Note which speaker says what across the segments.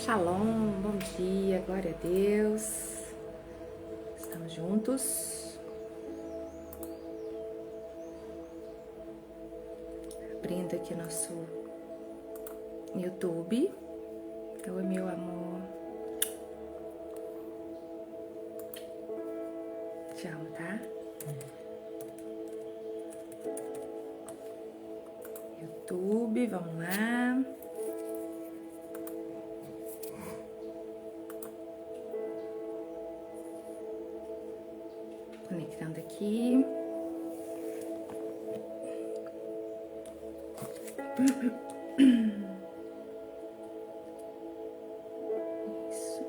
Speaker 1: Shalom, bom dia, glória a Deus. Estamos juntos. Abrindo aqui nosso YouTube. Oi, meu amor. Te amo, tá? YouTube, vamos lá. Conectando aqui. Isso.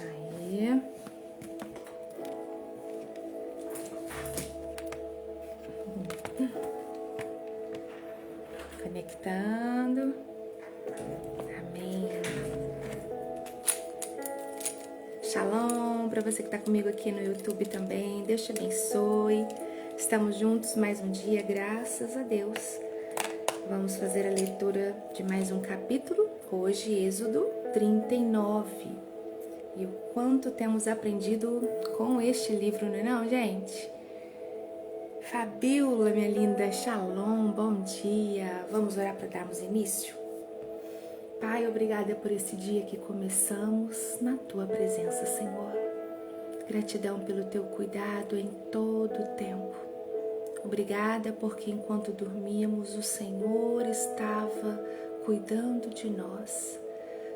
Speaker 1: Aí. Conectando. Amém. Shalom para você que está comigo aqui no YouTube também. Deus te abençoe. Estamos juntos mais um dia, graças a Deus. Vamos fazer a leitura de mais um capítulo. Hoje, Êxodo 39. E o quanto temos aprendido com este livro, não é não, gente? Fabiola, minha linda, shalom, bom dia. Vamos orar para darmos início? Pai, obrigada por esse dia que começamos na Tua presença, Senhor. Gratidão pelo Teu cuidado em todo o tempo. Obrigada porque enquanto dormíamos, o Senhor estava cuidando de nós.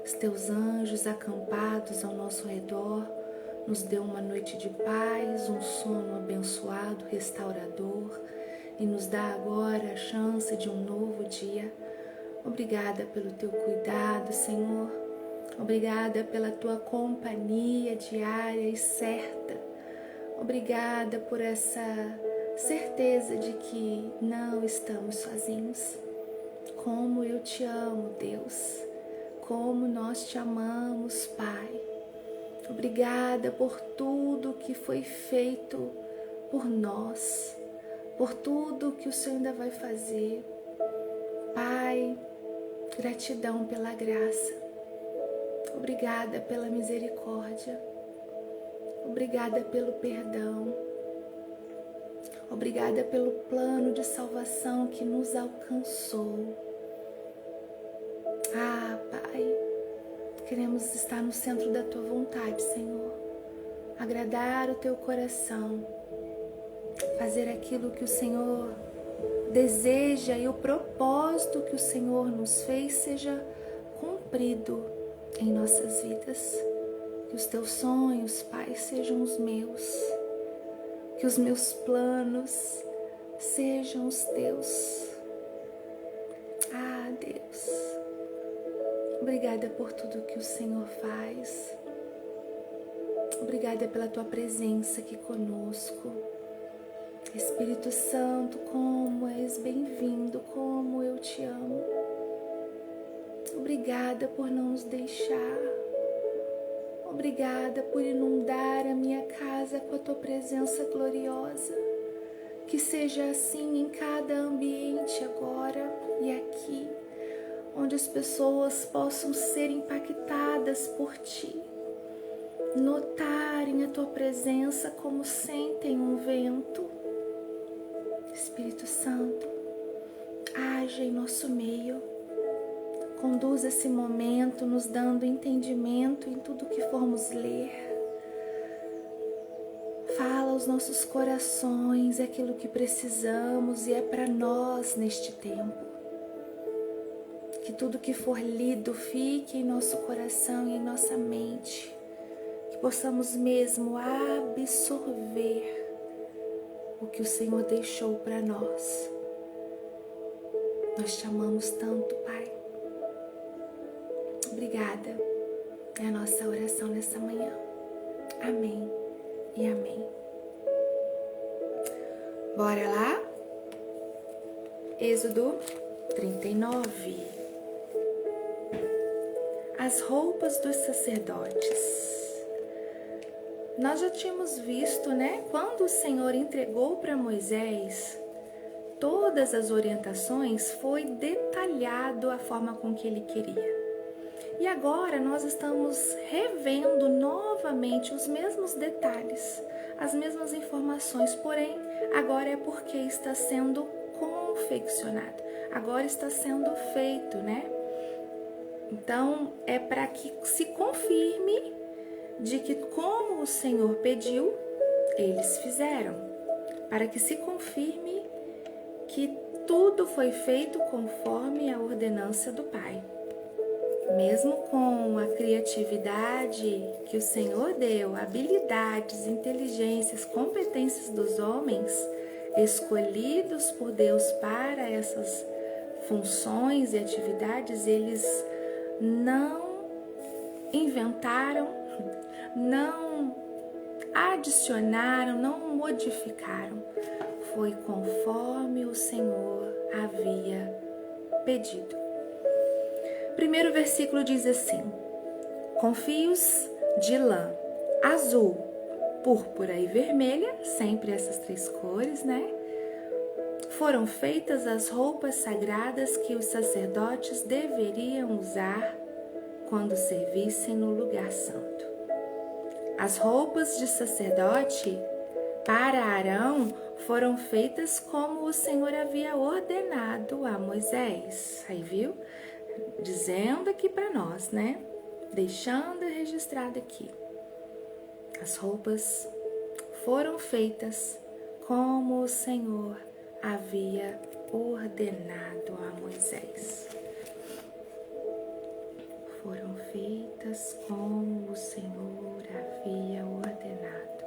Speaker 1: Os Teus anjos acampados ao nosso redor nos deu uma noite de paz, um sono abençoado, restaurador, e nos dá agora a chance de um novo dia. Obrigada pelo Teu cuidado, Senhor. Obrigada pela Tua companhia diária e certa. Obrigada por essa certeza de que não estamos sozinhos. Como eu te amo, Deus. Como nós te amamos, Pai. Obrigada por tudo que foi feito por nós, por tudo que o Senhor ainda vai fazer. Pai, gratidão pela graça. Obrigada pela misericórdia. Obrigada pelo perdão. Obrigada pelo plano de salvação que nos alcançou. Ah, Pai, queremos estar no centro da Tua vontade, Senhor. Agradar o Teu coração. Fazer aquilo que o Senhor deseja e o propósito que o Senhor nos fez seja cumprido em nossas vidas. Que os Teus sonhos, Pai, sejam os meus. Que os meus planos sejam os Teus. Ah, Deus. Obrigada por tudo que o Senhor faz. Obrigada pela Tua presença aqui conosco. Espírito Santo, como és bem-vindo, como eu te amo. Obrigada por não nos deixar. Obrigada por inundar a minha casa com a Tua presença gloriosa. Que seja assim em cada ambiente agora e aqui, onde as pessoas possam ser impactadas por Ti, notarem a Tua presença como sentem um vento. Espírito Santo, age em nosso meio, conduz esse momento nos dando entendimento em tudo que formos ler. Fala aos nossos corações aquilo que precisamos e é para nós neste tempo. Que tudo que for lido fique em nosso coração e em nossa mente. Que possamos mesmo absorver o que o Senhor deixou para nós. Nós te amamos tanto, Pai. Obrigada. É a nossa oração nessa manhã. Amém e amém. Bora lá? Êxodo 39. As roupas dos sacerdotes. nós já tínhamos visto, né? Quando o Senhor entregou para Moisés todas as orientações, foi detalhado a forma com que ele queria. E agora nós estamos revendo novamente os mesmos detalhes, as mesmas informações, porém agora é porque está sendo confeccionado, agora está sendo feito, né? Então é para que se confirme de que como o Senhor pediu, eles fizeram, para que se confirme que tudo foi feito conforme a ordenança do Pai. Mesmo com a criatividade que o Senhor deu, habilidades, inteligências, competências dos homens escolhidos por Deus para essas funções e atividades, eles não inventaram, não adicionaram, não modificaram. Foi conforme o Senhor havia pedido. Primeiro versículo diz assim: com fios de lã azul, púrpura e vermelha, sempre essas três cores, né? Foram feitas as roupas sagradas que os sacerdotes deveriam usar quando servissem no lugar santo. As roupas de sacerdote para Arão foram feitas como o Senhor havia ordenado a Moisés. Aí viu? Dizendo aqui para nós, né? Deixando registrado aqui. As roupas foram feitas como o Senhor havia ordenado a Moisés. Foram feitas como o Senhor havia ordenado.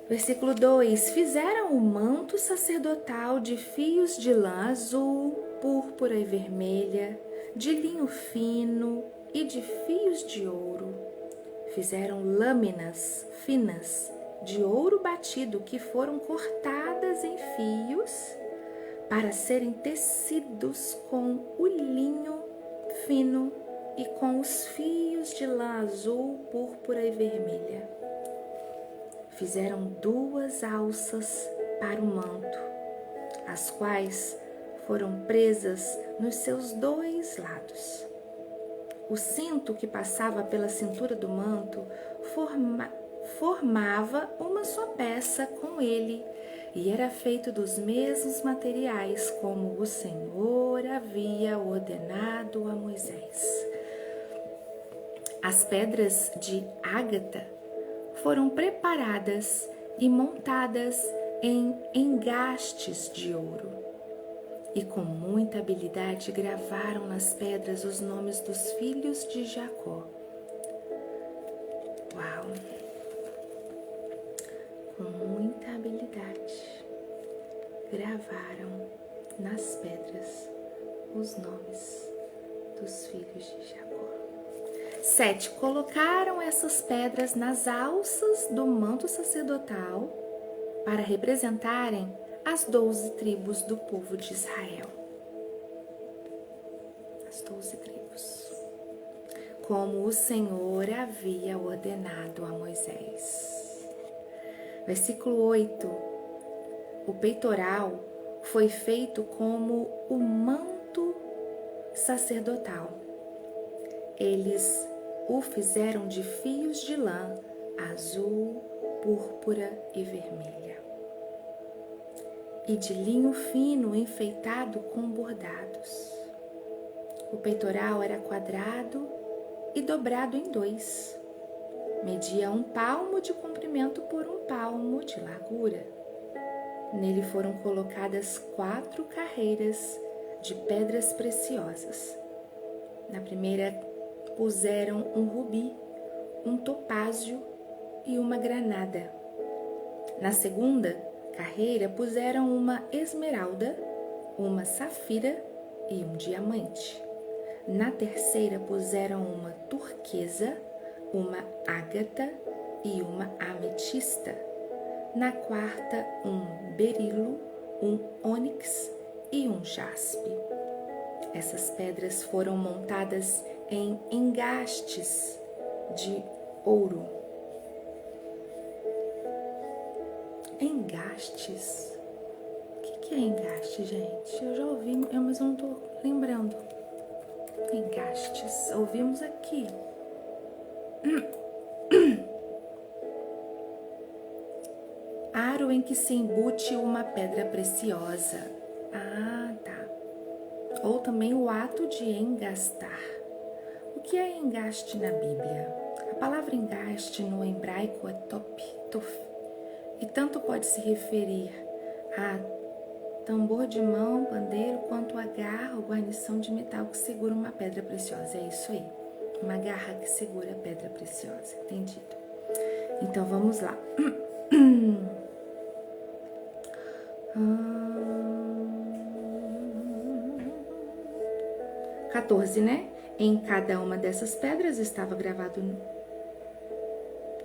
Speaker 1: Versículo 2: fizeram o manto sacerdotal de fios de lã azul, púrpura e vermelha, de linho fino e de fios de ouro. Fizeram lâminas finas de ouro batido que foram cortadas em fios para serem tecidos com o linho fino e com os fios de lã azul, púrpura e vermelha. Fizeram 2 alças para o manto, as quais foram presas nos seus 2 lados. O cinto que passava pela cintura do manto formava uma só peça com ele e era feito dos mesmos materiais como o Senhor havia ordenado a Moisés. As pedras de ágata foram preparadas e montadas em engastes de ouro. E com muita habilidade gravaram nas pedras os nomes dos filhos de Jacó. Uau! Com muita habilidade gravaram nas pedras os nomes dos filhos de Jacó. 7. Colocaram essas pedras nas alças do manto sacerdotal para representarem as 12 tribos do povo de Israel. As 12 tribos. Como o Senhor havia ordenado a Moisés. Versículo 8. O peitoral foi feito como o manto sacerdotal. Eles o fizeram de fios de lã azul, púrpura e vermelha, e de linho fino enfeitado com bordados. O peitoral era quadrado e dobrado em 2. Media 1 palmo de comprimento por 1 palmo de largura. Nele foram colocadas 4 carreiras de pedras preciosas. Na primeira puseram um rubi, um topázio e uma granada. Na segunda carreira puseram uma esmeralda, uma safira e um diamante. Na terceira puseram uma turquesa, uma ágata e uma ametista. Na quarta, um berilo, um ônix e um jaspe. Essas pedras foram montadas em engastes de ouro. Engastes. O que é engaste, gente? Eu já ouvi, mas eu não tô lembrando. Engastes. Ouvimos aqui. Aro em que se embute uma pedra preciosa. Ah, tá. Ou também o ato de engastar. O que é engaste na Bíblia? A palavra engaste no hebraico é tof, e tanto pode se referir a tambor de mão, pandeiro, quanto a garra ou guarnição de metal que segura uma pedra preciosa. É isso aí, uma garra que segura a pedra preciosa, entendido? Então vamos lá. 14, né? Em cada uma dessas pedras estava gravado...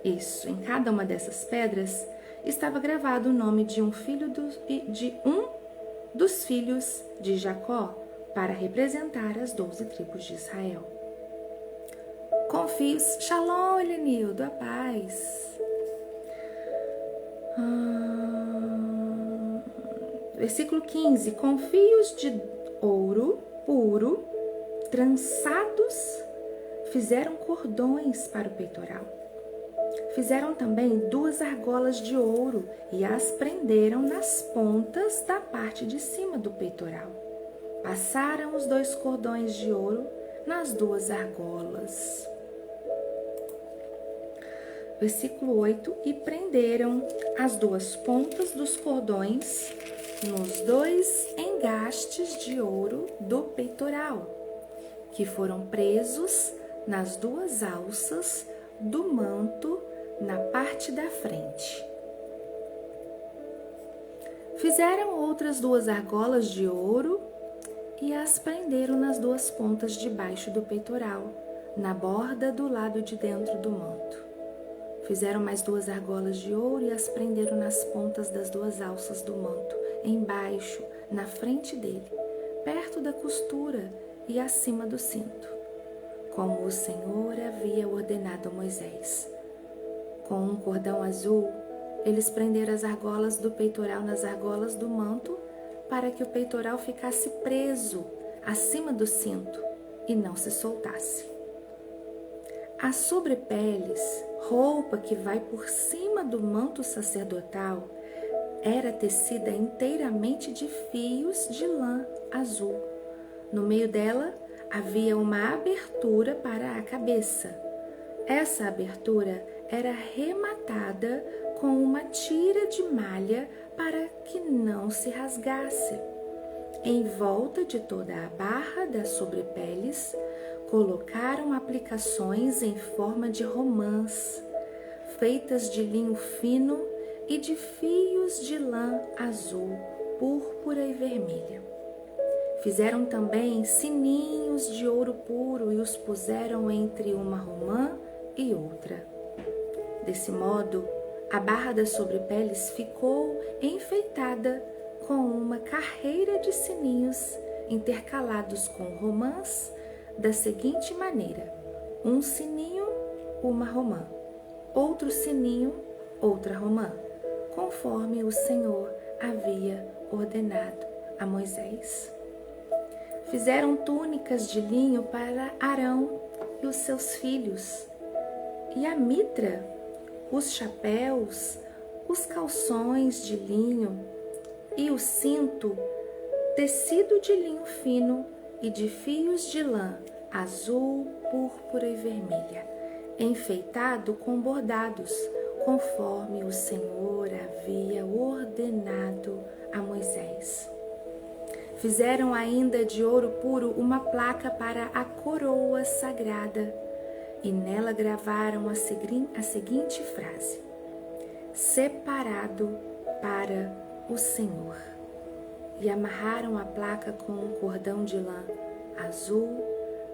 Speaker 1: Isso, em cada uma dessas pedras estava gravado o nome de um dos filhos de Jacó, para representar as 12 tribos de Israel. Com fios... Shalom, Elenildo, a paz. Versículo 15. Com fios de ouro puro, trançados, fizeram cordões para o peitoral. Fizeram também 2 argolas de ouro e as prenderam nas pontas da parte de cima do peitoral. Passaram os 2 cordões de ouro nas 2 argolas. Versículo 8. E prenderam as 2 pontas dos cordões nos 2 engastes de ouro do peitoral, que foram presos nas 2 alças do manto na parte da frente. Fizeram outras 2 argolas de ouro e as prenderam nas 2 pontas de baixo do peitoral, na borda do lado de dentro do manto. Fizeram mais 2 argolas de ouro e as prenderam nas pontas das 2 alças do manto, embaixo, na frente dele, perto da costura e acima do cinto, como o Senhor havia ordenado a Moisés. Com um cordão azul, eles prenderam as argolas do peitoral nas argolas do manto, para que o peitoral ficasse preso acima do cinto e não se soltasse. As sobrepeles, roupa que vai por cima do manto sacerdotal, era tecida inteiramente de fios de lã azul. No meio dela havia uma abertura para a cabeça. Essa abertura era rematada com uma tira de malha para que não se rasgasse. Em volta de toda a barra das sobrepeles, colocaram aplicações em forma de romãs, feitas de linho fino e de fios de lã azul, púrpura e vermelha. Fizeram também sininhos de ouro puro e os puseram entre uma romã e outra. Desse modo, a barra das sobrepeles ficou enfeitada com uma carreira de sininhos intercalados com romãs da seguinte maneira: um sininho, uma romã, outro sininho, outra romã, conforme o Senhor havia ordenado a Moisés. Fizeram túnicas de linho para Arão e os seus filhos, e a mitra, os chapéus, os calções de linho e o cinto, tecido de linho fino e de fios de lã azul, púrpura e vermelha, enfeitado com bordados, conforme o Senhor havia ordenado a Moisés. Fizeram ainda de ouro puro uma placa para a coroa sagrada, e nela gravaram a seguinte frase: separado para o Senhor. E amarraram a placa com um cordão de lã azul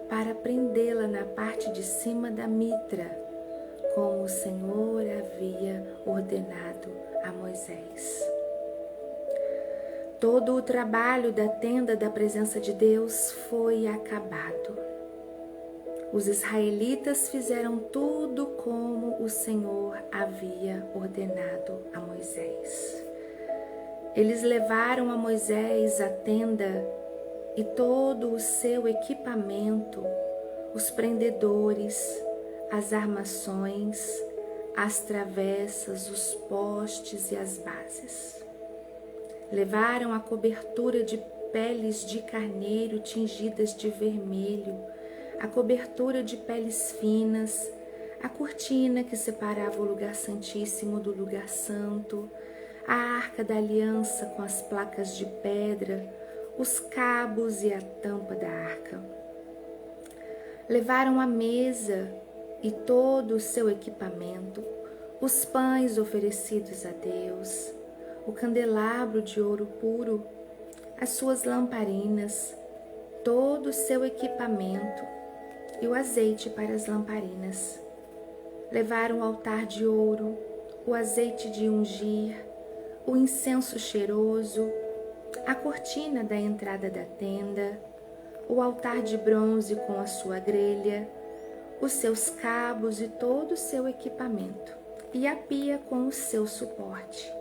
Speaker 1: para prendê-la na parte de cima da mitra, como o Senhor havia ordenado a Moisés. Todo o trabalho da tenda da presença de Deus foi acabado. Os israelitas fizeram tudo como o Senhor havia ordenado a Moisés. Eles levaram a Moisés a tenda e todo o seu equipamento, os prendedores, as armações, as travessas, os postes e as bases. Levaram a cobertura de peles de carneiro tingidas de vermelho, a cobertura de peles finas, a cortina que separava o lugar santíssimo do lugar santo, a arca da aliança com as placas de pedra, os cabos e a tampa da arca. Levaram a mesa e todo o seu equipamento, os pães oferecidos a Deus, o candelabro de ouro puro, as suas lamparinas, todo o seu equipamento e o azeite para as lamparinas. Levaram o altar de ouro, o azeite de ungir, o incenso cheiroso, a cortina da entrada da tenda, o altar de bronze com a sua grelha, os seus cabos e todo o seu equipamento, e a pia com o seu suporte.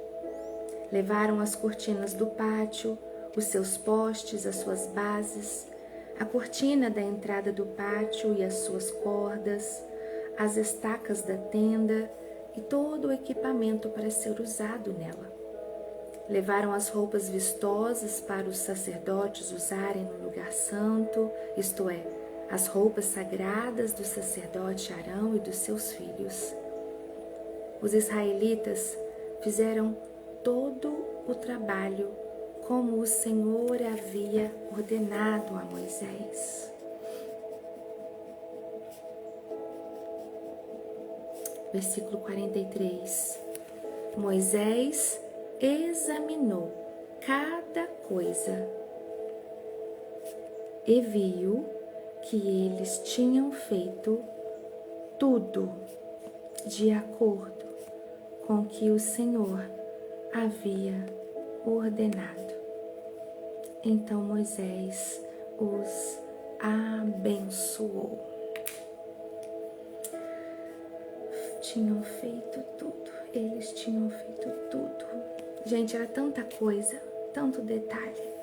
Speaker 1: Levaram as cortinas do pátio, os seus postes, as suas bases, a cortina da entrada do pátio e as suas cordas, as estacas da tenda e todo o equipamento para ser usado nela. Levaram as roupas vistosas para os sacerdotes usarem no lugar santo, isto é, as roupas sagradas do sacerdote Arão e dos seus filhos. Os israelitas fizeram todo o trabalho como o Senhor havia ordenado a Moisés. Versículo 43. Moisés examinou cada coisa e viu que eles tinham feito tudo de acordo com o que o Senhor havia ordenado. Então Moisés os abençoou. Tinham feito tudo, eles tinham feito tudo. Gente, era tanta coisa, tanto detalhe.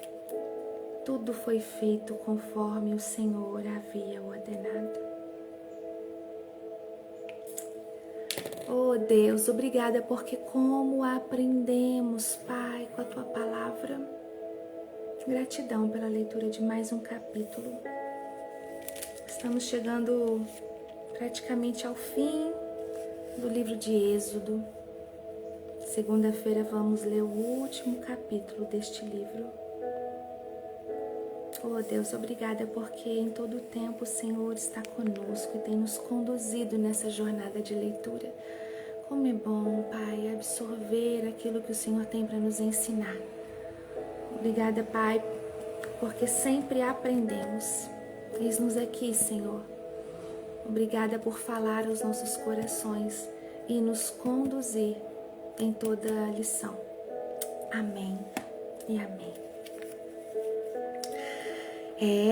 Speaker 1: Tudo foi feito conforme o Senhor havia ordenado. Oh Deus, obrigada porque como aprendemos, Pai, com a Tua palavra. Gratidão pela leitura de mais um capítulo. Estamos chegando praticamente ao fim do livro de Êxodo. Segunda-feira vamos ler o último capítulo deste livro. Oh Deus, obrigada porque em todo o tempo o Senhor está conosco e tem nos conduzido nessa jornada de leitura. Como é bom, Pai, absorver aquilo que o Senhor tem para nos ensinar. Obrigada, Pai, porque sempre aprendemos. Eis-nos aqui, Senhor. Obrigada por falar aos nossos corações e nos conduzir em toda a lição. Amém e amém.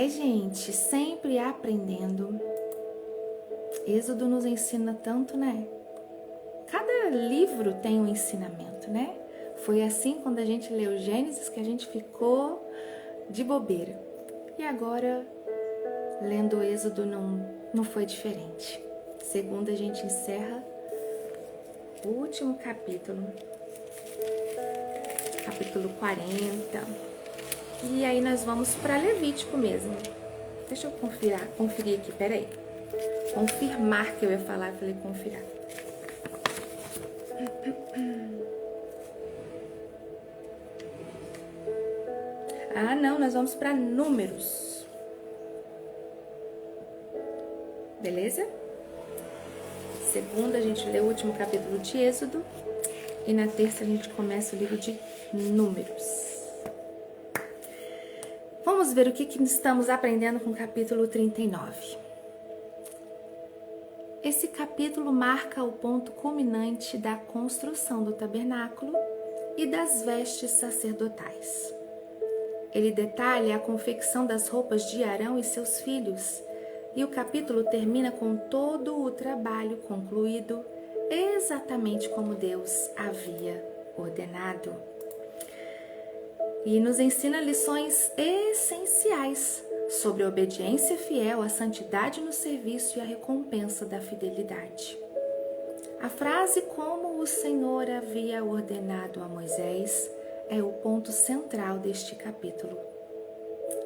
Speaker 1: Gente, sempre aprendendo. Êxodo nos ensina tanto, né? Cada livro tem um ensinamento, né? Foi assim quando a gente leu Gênesis que a gente ficou de bobeira. E agora, lendo o Êxodo, não foi diferente. Segunda, a gente encerra o último capítulo. Capítulo 40. E aí nós vamos para Levítico mesmo. Deixa eu conferir aqui, peraí. Confirmar que eu ia falar, eu falei confirar. Ah, não, nós vamos para Números. Beleza? Segunda a gente lê o último capítulo de Êxodo. E na terça a gente começa o livro de Números. Vamos ver o que estamos aprendendo com o capítulo 39. Esse capítulo marca o ponto culminante da construção do tabernáculo e das vestes sacerdotais. Ele detalha a confecção das roupas de Arão e seus filhos, E o capítulo termina com todo o trabalho concluído, exatamente como Deus havia ordenado. E nos ensina lições essenciais sobre a obediência fiel, a santidade no serviço e a recompensa da fidelidade. A frase "como o Senhor havia ordenado a Moisés" é o ponto central deste capítulo.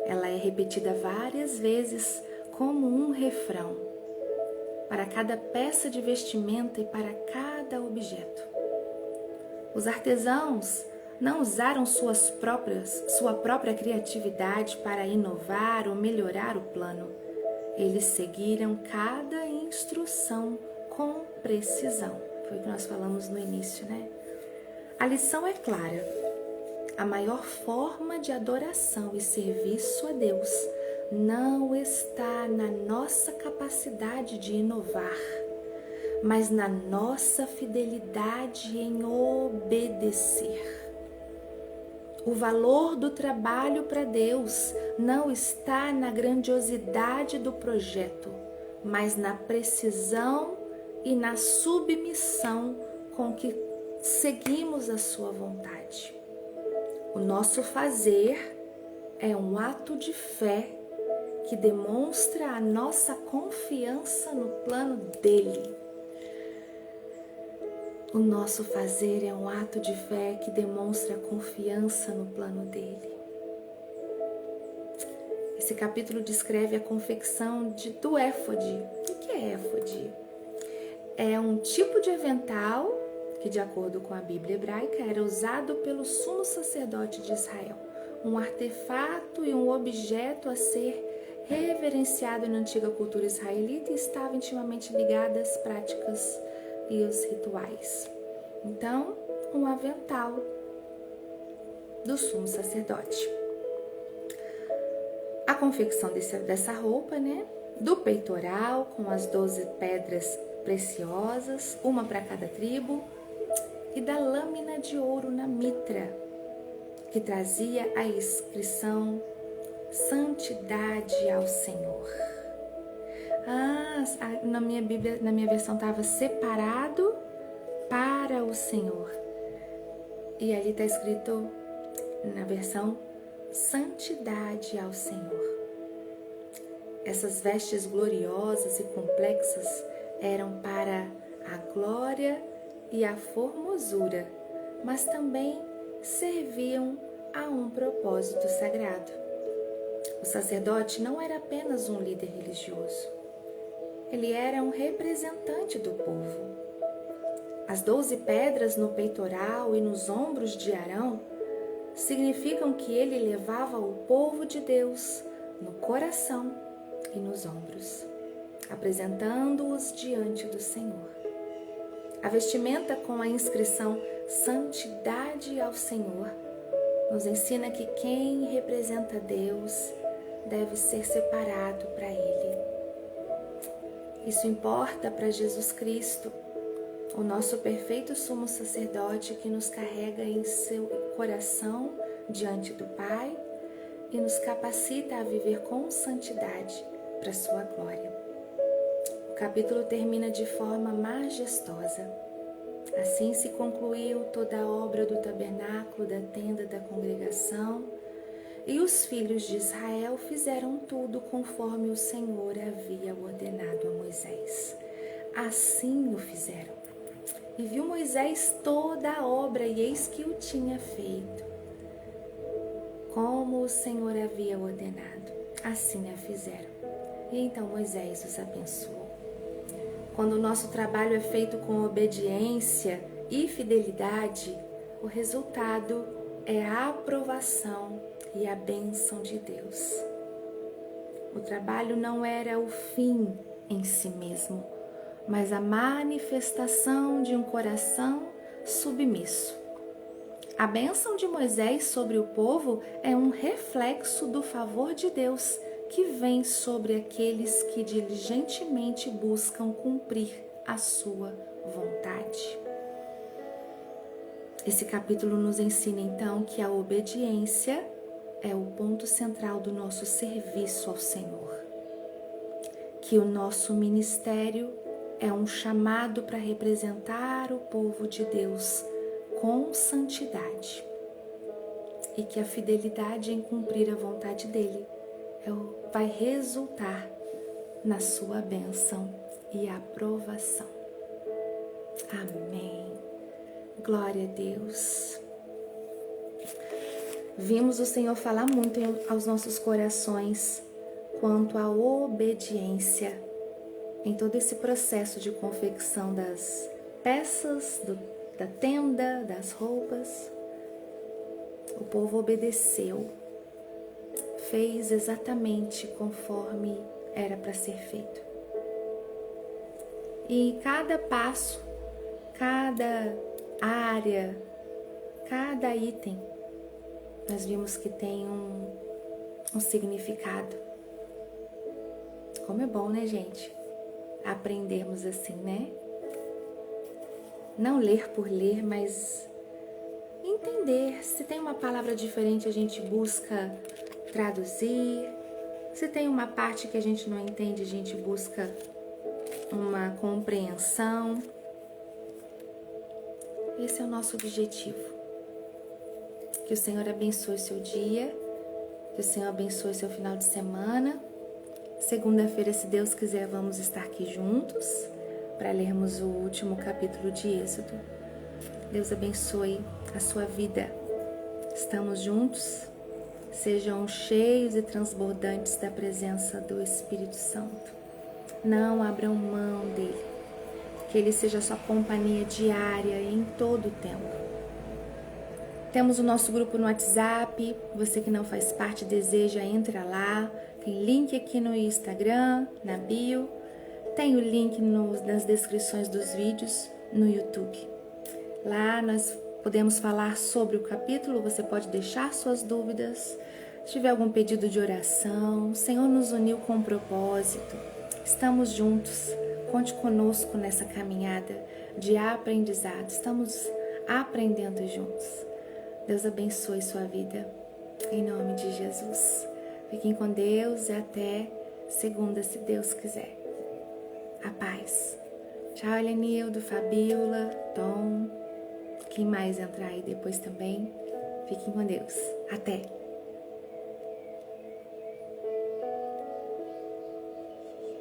Speaker 1: Ela é repetida várias vezes como um refrão, para cada peça de vestimenta e para cada objeto. Os artesãos não usaram sua própria criatividade para inovar ou melhorar o plano. Eles seguiram cada instrução com precisão. Foi o que nós falamos no início, né? A lição é clara. A maior forma de adoração e serviço a Deus não está na nossa capacidade de inovar, mas na nossa fidelidade em obedecer. O valor do trabalho para Deus não está na grandiosidade do projeto, mas na precisão e na submissão com que seguimos a sua vontade. O nosso fazer é um ato de fé que demonstra a nossa confiança no plano dele. O nosso fazer é um ato de fé que demonstra a confiança no plano dele. Esse capítulo descreve a confecção do éfode. O que é éfode? É um tipo de avental que, de acordo com a Bíblia hebraica, era usado pelo sumo sacerdote de Israel. Um artefato e um objeto a ser reverenciado na antiga cultura israelita e estava intimamente ligado às práticas e os rituais. Então, um avental do sumo sacerdote. A confecção dessa roupa, né? Do peitoral, com as 12 pedras preciosas, uma para cada tribo, e da lâmina de ouro na mitra, que trazia a inscrição "Santidade ao Senhor". Na minha Bíblia, na minha versão estava "separado para o Senhor". E ali está escrito na versão "Santidade ao Senhor". Essas vestes gloriosas e complexas eram para a glória e a formosura, mas também serviam a um propósito sagrado. O sacerdote não era apenas um líder religioso. Ele era um representante do povo. As 12 pedras no peitoral e nos ombros de Arão significam que ele levava o povo de Deus no coração e nos ombros, apresentando-os diante do Senhor. A vestimenta com a inscrição "Santidade ao Senhor" nos ensina que quem representa Deus deve ser separado para Ele. Isso importa para Jesus Cristo, o nosso perfeito sumo sacerdote que nos carrega em seu coração diante do Pai e nos capacita a viver com santidade para sua glória. O capítulo termina de forma majestosa. Assim se concluiu toda a obra do tabernáculo, da tenda da congregação, e os filhos de Israel fizeram tudo conforme o Senhor havia ordenado a Moisés. Assim o fizeram. E viu Moisés toda a obra, e eis que o tinha feito, como o Senhor havia ordenado. Assim a fizeram. E então Moisés os abençoou. Quando o nosso trabalho é feito com obediência e fidelidade, o resultado é a aprovação e a bênção de Deus. O trabalho não era o fim em si mesmo, mas a manifestação de um coração submisso. A bênção de Moisés sobre o povo é um reflexo do favor de Deus que vem sobre aqueles que diligentemente buscam cumprir a sua vontade. Esse capítulo nos ensina então que a obediência é o ponto central do nosso serviço ao Senhor. que o nosso ministério é um chamado para representar o povo de Deus com santidade e que a fidelidade em cumprir a vontade dele vai resultar na sua bênção e aprovação. Amém. Glória a Deus. Vimos o Senhor falar muito aos nossos corações quanto à obediência em todo esse processo de confecção das peças, da tenda, das roupas. O povo obedeceu, fez exatamente conforme era para ser feito. E cada passo, cada área, cada item, nós vimos que tem um significado. Como é bom, né, gente? Aprendermos assim, né? Não ler por ler, mas entender. Se tem uma palavra diferente, a gente busca traduzir. Se tem uma parte que a gente não entende, a gente busca uma compreensão. Esse é o nosso objetivo. Que o Senhor abençoe seu dia, que o Senhor abençoe seu final de semana. Segunda-feira, se Deus quiser, vamos estar aqui juntos para lermos o último capítulo de Êxodo. Deus abençoe a sua vida. Estamos juntos. Sejam cheios e transbordantes da presença do Espírito Santo. Não abram mão dele. Que ele seja sua companhia diária em todo o tempo. Temos o nosso grupo no WhatsApp. Você que não faz parte, deseja, entra lá. Tem link aqui no Instagram, na bio. Tem o link nas descrições dos vídeos no YouTube. Lá nós podemos falar sobre o capítulo. Você pode deixar suas dúvidas. Se tiver algum pedido de oração, o Senhor nos uniu com um propósito. Estamos juntos. Conte conosco nessa caminhada de aprendizado. Estamos aprendendo juntos. Deus abençoe sua vida. Em nome de Jesus. Fiquem com Deus e até segunda, se Deus quiser. A paz. Tchau, Elenildo, Fabiola, Tom. Quem mais entrar aí depois também. Fiquem com Deus. Até.